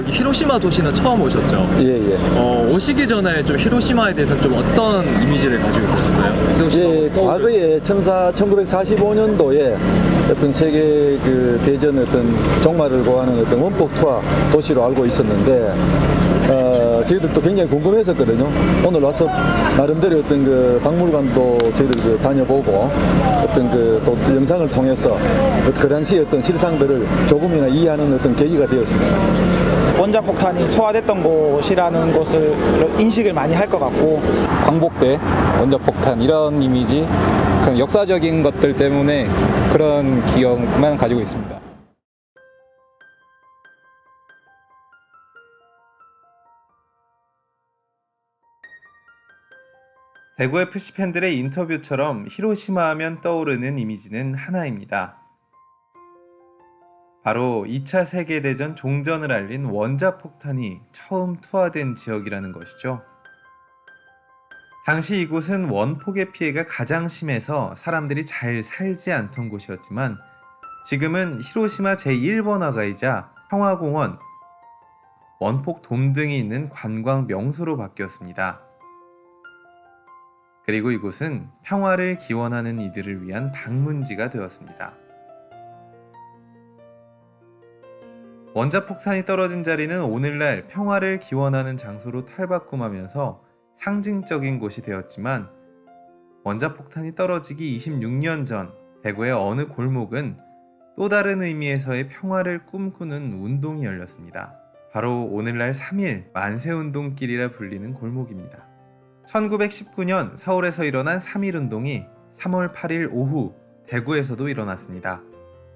여기 히로시마 도시는 처음 오셨죠? 예, 예. 오시기 전에 좀 히로시마에 대해서 좀 어떤 이미지를 가지고 계셨어요? 히로시마 예, 과거에 1945년도에 어떤 세계 그 대전 어떤 종말을 고하는 어떤 원폭 투하 도시로 알고 있었는데, 저희들도 굉장히 궁금했었거든요. 오늘 와서 나름대로 어떤 그 박물관도 저희들 그 다녀보고 어떤 그 또 영상을 통해서 그 당시의 어떤 실상들을 조금이나 이해하는 어떤 계기가 되었습니다. 원자폭탄이 소화됐던 곳이라는 것을 인식을 많이 할 것 같고, 광복대, 원자폭탄 이런 이미지, 그런 역사적인 것들 때문에 그런 기억만 가지고 있습니다. 대구FC 팬들의 인터뷰처럼 히로시마 하면 떠오르는 이미지는 하나입니다. 바로 2차 세계대전 종전을 알린 원자폭탄이 처음 투하된 지역이라는 것이죠. 당시 이곳은 원폭의 피해가 가장 심해서 사람들이 잘 살지 않던 곳이었지만 지금은 히로시마 제1번화가이자 평화공원, 원폭 돔 등이 있는 관광 명소로 바뀌었습니다. 그리고 이곳은 평화를 기원하는 이들을 위한 방문지가 되었습니다. 원자폭탄이 떨어진 자리는 오늘날 평화를 기원하는 장소로 탈바꿈하면서 상징적인 곳이 되었지만, 원자폭탄이 떨어지기 26년 전 대구의 어느 골목은 또 다른 의미에서의 평화를 꿈꾸는 운동이 열렸습니다. 바로 오늘날 3.1 만세운동길이라 불리는 골목입니다. 1919년 서울에서 일어난 3.1운동이 3월 8일 오후 대구에서도 일어났습니다.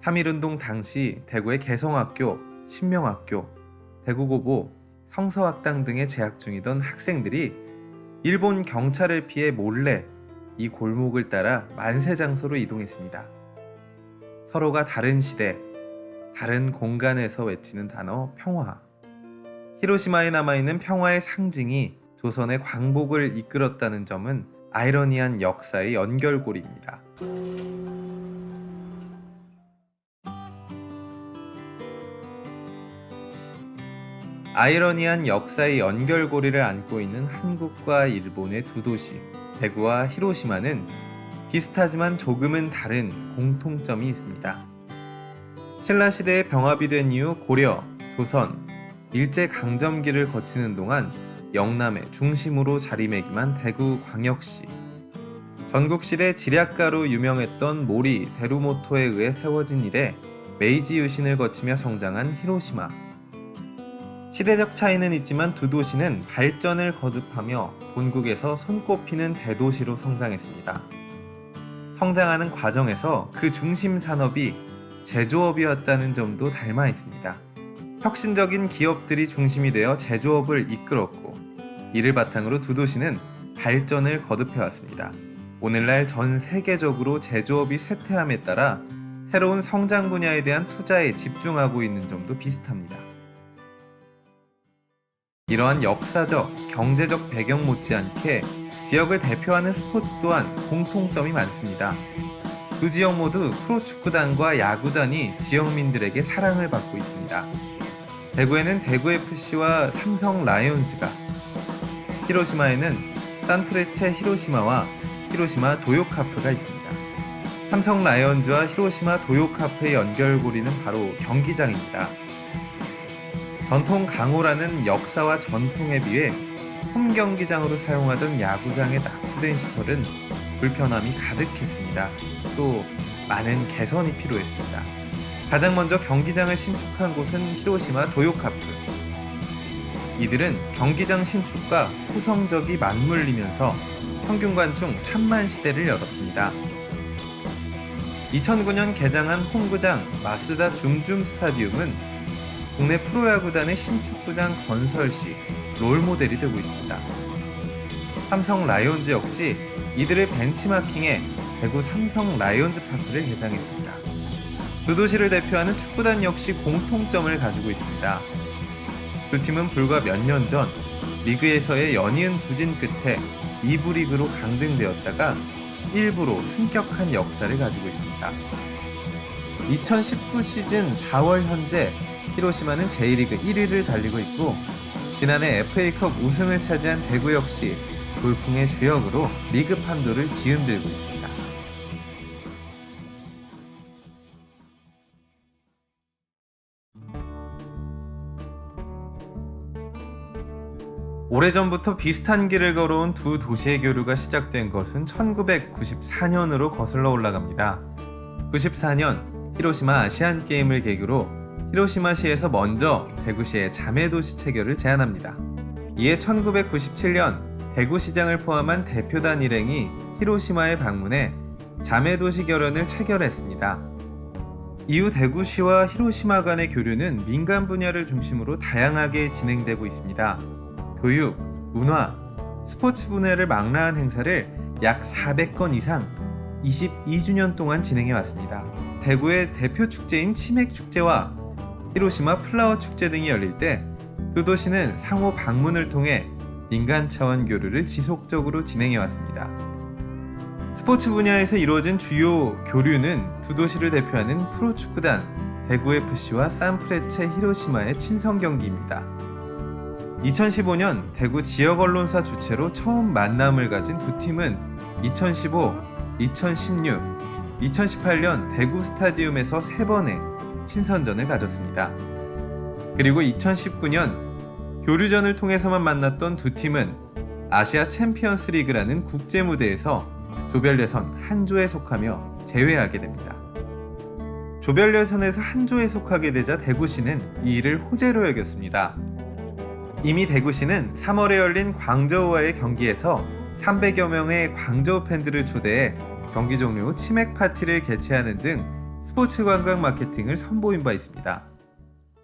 3.1운동 당시 대구의 개성학교, 신명학교, 대구고보, 성서학당 등에 재학 중이던 학생들이 일본 경찰을 피해 몰래 이 골목을 따라 만세 장소로 이동했습니다. 서로가 다른 시대, 다른 공간에서 외치는 단어 평화. 히로시마에 남아있는 평화의 상징이 조선의 광복을 이끌었다는 점은 아이러니한 역사의 연결고리입니다. 아이러니한 역사의 연결고리를 안고 있는 한국과 일본의 두 도시, 대구와 히로시마는 비슷하지만 조금은 다른 공통점이 있습니다. 신라시대에 병합이 된 이후 고려, 조선, 일제강점기를 거치는 동안 영남의 중심으로 자리매김한 대구광역시. 전국시대 지략가로 유명했던 모리 데루모토에 의해 세워진 이래 메이지 유신을 거치며 성장한 히로시마. 시대적 차이는 있지만 두 도시는 발전을 거듭하며 본국에서 손꼽히는 대도시로 성장했습니다. 성장하는 과정에서 그 중심 산업이 제조업이었다는 점도 닮아 있습니다. 혁신적인 기업들이 중심이 되어 제조업을 이끌었고, 이를 바탕으로 두 도시는 발전을 거듭해왔습니다. 오늘날 전 세계적으로 제조업이 쇠퇴함에 따라 새로운 성장 분야에 대한 투자에 집중하고 있는 점도 비슷합니다. 이러한 역사적, 경제적 배경 못지않게 지역을 대표하는 스포츠 또한 공통점이 많습니다. 두 지역 모두 프로축구단과 야구단이 지역민들에게 사랑을 받고 있습니다. 대구에는 대구FC와 삼성 라이온즈가, 히로시마에는 산프레체 히로시마와 히로시마 도요카프가 있습니다. 삼성 라이온즈와 히로시마 도요카프의 연결고리는 바로 경기장입니다. 전통 강호라는 역사와 전통에 비해 홈경기장으로 사용하던 야구장의 낙후된 시설은 불편함이 가득했습니다. 또 많은 개선이 필요했습니다. 가장 먼저 경기장을 신축한 곳은 히로시마 도요카프. 이들은 경기장 신축과 후성적이 맞물리면서 평균 관중 3만 시대를 열었습니다. 2009년 개장한 홈구장 마쓰다 줌줌 스타디움은 국내 프로야구단의 신축구장 건설 시 롤모델이 되고 있습니다. 삼성 라이온즈 역시 이들의 벤치마킹에 대구 삼성 라이온즈 파크를 개장했습니다. 두 도시를 대표하는 축구단 역시 공통점을 가지고 있습니다. 두 팀은 불과 몇 년 전 리그에서의 연이은 부진 끝에 2부 리그로 강등되었다가 1부로 승격한 역사를 가지고 있습니다. 2019 시즌 4월 현재 히로시마는 J리그 1위를 달리고 있고 지난해 FA컵 우승을 차지한 대구 역시 돌풍의 주역으로 리그 판도를 뒤흔들고 있습니다. 오래전부터 비슷한 길을 걸어온 두 도시의 교류가 시작된 것은 1994년으로 거슬러 올라갑니다. 94년 히로시마 아시안게임을 계기로 히로시마시에서 먼저 대구시의 자매도시 체결을 제안합니다. 이에 1997년 대구시장을 포함한 대표단 일행이 히로시마에 방문해 자매도시 결연을 체결했습니다. 이후 대구시와 히로시마 간의 교류는 민간 분야를 중심으로 다양하게 진행되고 있습니다. 교육, 문화, 스포츠 분야를 망라한 행사를 약 400건 이상 22주년 동안 진행해 왔습니다. 대구의 대표 축제인 치맥축제와 히로시마 플라워 축제 등이 열릴 때 두 도시는 상호 방문을 통해 민간 차원 교류를 지속적으로 진행해 왔습니다. 스포츠 분야에서 이루어진 주요 교류는 두 도시를 대표하는 프로축구단 대구FC와 산프레체 히로시마의 친선 경기입니다. 2015년 대구 지역 언론사 주최로 처음 만남을 가진 두 팀은 2015, 2016, 2018년 대구 스타디움에서 3번의 친선전을 가졌습니다. 그리고 2019년 교류전을 통해서만 만났던 두 팀은 아시아 챔피언스 리그라는 국제 무대에서 조별 예선 한 조에 속하며 제외하게 됩니다. 조별 예선에서 한 조에 속하게 되자 대구시는 이 일을 호재로 여겼습니다. 이미 대구시는 3월에 열린 광저우와의 경기에서 300여 명의 광저우 팬들을 초대해 경기 종료 후 치맥 파티를 개최하는 등 스포츠 관광 마케팅을 선보인 바 있습니다.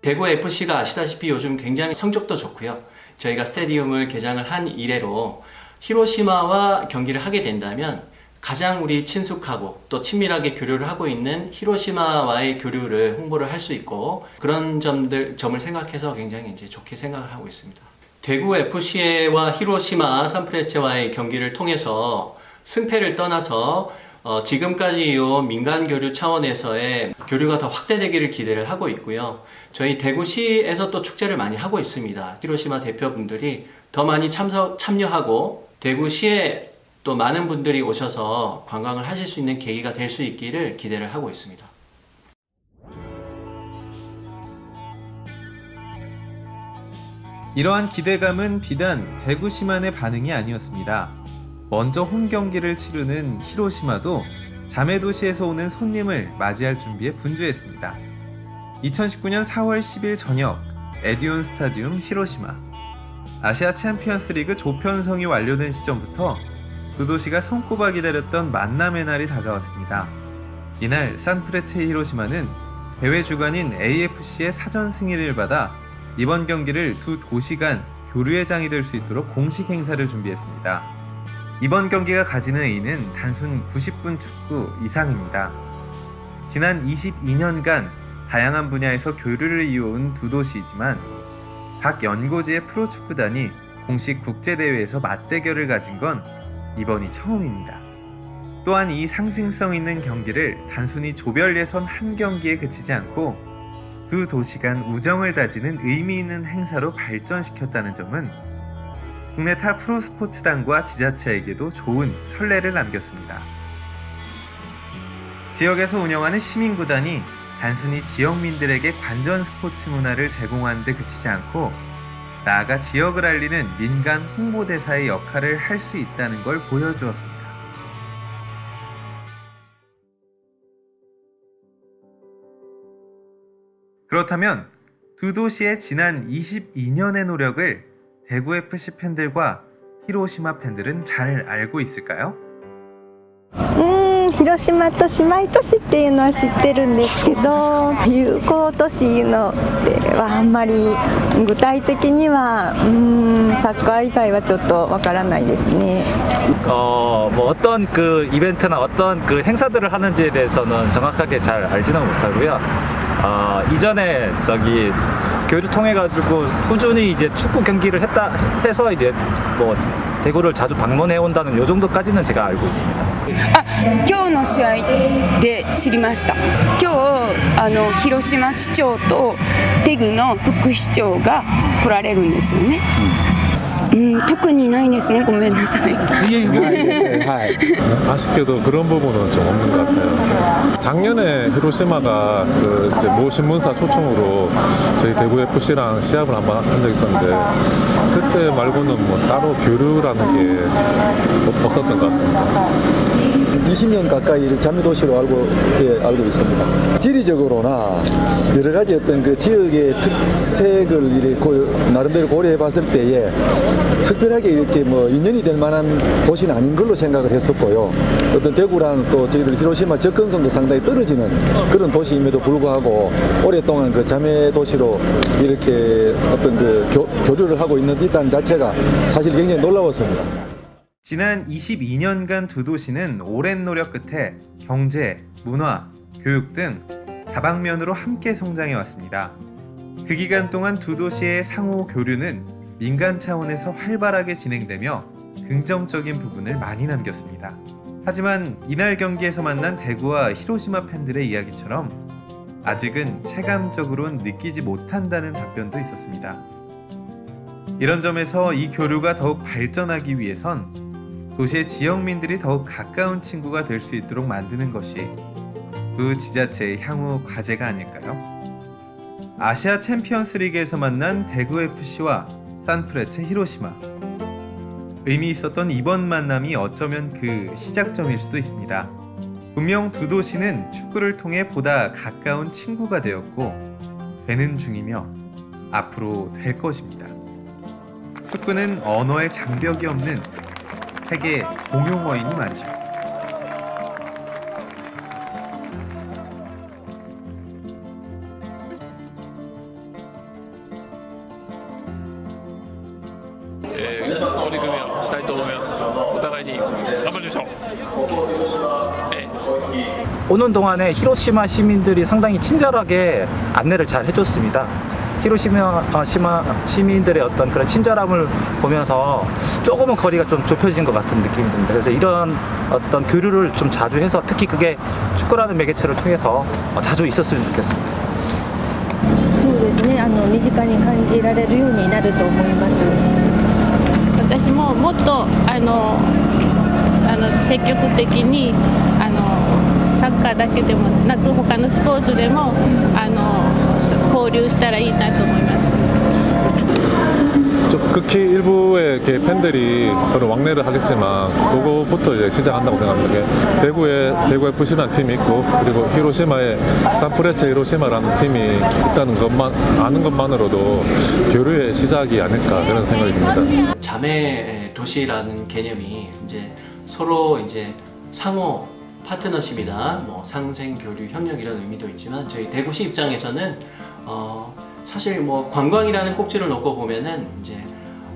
대구 FC가 아시다시피 요즘 굉장히 성적도 좋고요. 저희가 스타디움을 개장을 한 이래로 히로시마와 경기를 하게 된다면 가장 우리 친숙하고 또 친밀하게 교류를 하고 있는 히로시마와의 교류를 홍보를 할 수 있고 그런 점을 생각해서 굉장히 이제 좋게 생각을 하고 있습니다. 대구 FC와 히로시마 산프레체와의 경기를 통해서 승패를 떠나서 지금까지요 민간 교류 차원에서의 교류가 더 확대되기를 기대를 하고 있고요. 저희 대구시에서 또 축제를 많이 하고 있습니다. 히로시마 대표분들이 더 많이 참여하고 대구시에 또 많은 분들이 오셔서 관광을 하실 수 있는 계기가 될 수 있기를 기대를 하고 있습니다. 이러한 기대감은 비단 대구시만의 반응이 아니었습니다. 먼저 홈 경기를 치르는 히로시마도 자매도시에서 오는 손님을 맞이할 준비에 분주했습니다. 2019년 4월 10일 저녁 에디온 스타디움 히로시마. 아시아 챔피언스 리그 조편성이 완료된 시점부터 두 도시가 손꼽아 기다렸던 만남의 날이 다가왔습니다. 이날 산프레체 히로시마는 대회 주관인 AFC의 사전 승인을 받아 이번 경기를 두 도시 간 교류의 장이 될 수 있도록 공식 행사를 준비했습니다. 이번 경기가 가지는 의의는 단순 90분 축구 이상입니다. 지난 22년간 다양한 분야에서 교류를 이어온 두 도시이지만 각 연고지의 프로축구단이 공식 국제대회에서 맞대결을 가진 건 이번이 처음입니다. 또한 이 상징성 있는 경기를 단순히 조별 예선 한 경기에 그치지 않고 두 도시 간 우정을 다지는 의미 있는 행사로 발전시켰다는 점은 국내 타 프로스포츠단과 지자체에게도 좋은 선례를 남겼습니다. 지역에서 운영하는 시민구단이 단순히 지역민들에게 관전 스포츠 문화를 제공하는 데 그치지 않고 나아가 지역을 알리는 민간 홍보대사의 역할을 할 수 있다는 걸 보여주었습니다. 그렇다면 두 도시의 지난 22년의 노력을 대구FC 팬들과 히로시마 팬들은 잘 알고 있을까요? 広島と姉妹都市っていうのは知ってるんですけど友好都市のではあんまり具体的にはサッカー以外はちょっとわからないですね. 뭐 어떤 그 이벤트나 어떤 그 행사들을 하는지에 대해서는 정확하게 잘 알지는 못하고요. 이전에 저기 교류 통해 가지고 꾸준히 이제 축구 경기를 해서 이제 뭐 대구를 자주 방문해 온다는 요 정도까지는 제가 알고 있습니다. 今日の試合で知りました。今日広島市長とテグの副市長が来られるんですよね。特にないですね。ごめんなさい。 아쉽게도 그런 부분은 좀 없는 것 같아요. 작년에 히로시마가 그 이제 모 신문사 초청으로 저희 대구 FC랑 시합을 한번 한 적이 있었는데 그때 말고는 뭐 따로 교류라는 게 없었던 것 같습니다. 20년 가까이 자매도시로 알고 있습니다. 지리적으로나 여러 가지 어떤 그 지역의 특색을 이렇게 나름대로 고려해 봤을 때에 특별하게 이렇게 뭐 인연이 될 만한 도시는 아닌 걸로 생각을 했었고요. 어떤 대구랑 또 저희들 히로시마 접근성도 상당히 떨어지는 그런 도시임에도 불구하고 오랫동안 그 자매 도시로 이렇게 어떤 그 교류를 하고 있는 듯한 자체가 사실 굉장히 놀라웠습니다. 지난 22년간 두 도시는 오랜 노력 끝에 경제, 문화, 교육 등 다방면으로 함께 성장해 왔습니다. 그 기간 동안 두 도시의 상호 교류는 민간 차원에서 활발하게 진행되며 긍정적인 부분을 많이 남겼습니다. 하지만 이날 경기에서 만난 대구와 히로시마 팬들의 이야기처럼 아직은 체감적으로는 느끼지 못한다는 답변도 있었습니다. 이런 점에서 이 교류가 더욱 발전하기 위해선 도시의 지역민들이 더욱 가까운 친구가 될 수 있도록 만드는 것이 그 지자체의 향후 과제가 아닐까요? 아시아 챔피언스 리그에서 만난 대구 FC와 산프레체 히로시마. 의미 있었던 이번 만남이 어쩌면 그 시작점일 수도 있습니다. 분명 두 도시는 축구를 통해 보다 가까운 친구가 되었고 되는 중이며 앞으로 될 것입니다. 축구는 언어의 장벽이 없는 세계 공용어이니 말이죠. 우리組をしたいと思います。お互いに頑張りましょう。 오는 동안에 히로시마 시민들이 상당히 친절하게 안내를 잘 해줬습니다. 히로시마 시민들의 어떤 그런 친절함을 보면서 조금은 거리가 좀 좁혀진 것 같은 느낌이 듭니다. 그래서 이런 어떤 교류를 좀 자주 해서 특히 그게 축구라는 매개체를 통해서 자주 있었으면 좋겠습니다. そうですね。身近に感じられるようになると思います。私ももっと積極的にサッカーだけでもなく他のスポーツでも交流したらいいなと思います。 좀 극히 일부의 이렇게 팬들이 서로 왕래를 하겠지만 그거부터 이제 시작한다고 생각합니다. 대구 FC라는 팀이 있고 그리고 히로시마에 산프레체 히로시마라는 팀이 있다는 것만 아는 것만으로도 교류의 시작이 아닐까 그런 생각이 듭니다. 자매 도시라는 개념이 이제 서로 이제 상호 파트너십이나 뭐 상생 교류 협력 이런 의미도 있지만 저희 대구시 입장에서는 사실 뭐 관광이라는 꼭지를 놓고 보면은 이제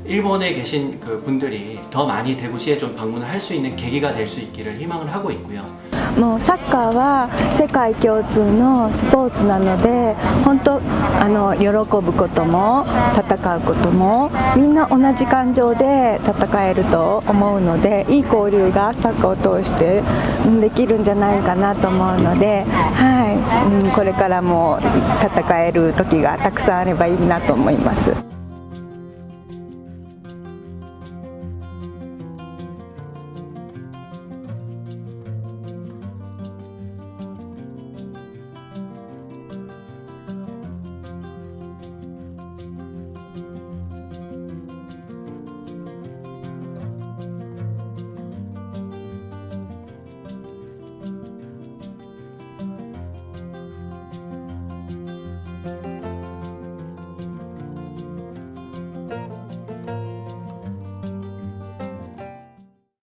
일본에 계신 그 분들이 더 많이 대구시에 좀 방문을 할 수 있는 계기가 될 수 있기를 희망을 하고 있고요. もうサッカーは世界共通のスポーツなので本当喜ぶことも戦うこともみんな同じ感情で戦えると思うのでいい交流がサッカーを通してできるんじゃないかなと思うので、はい、これからも戦える時がたくさんあればいいなと思います。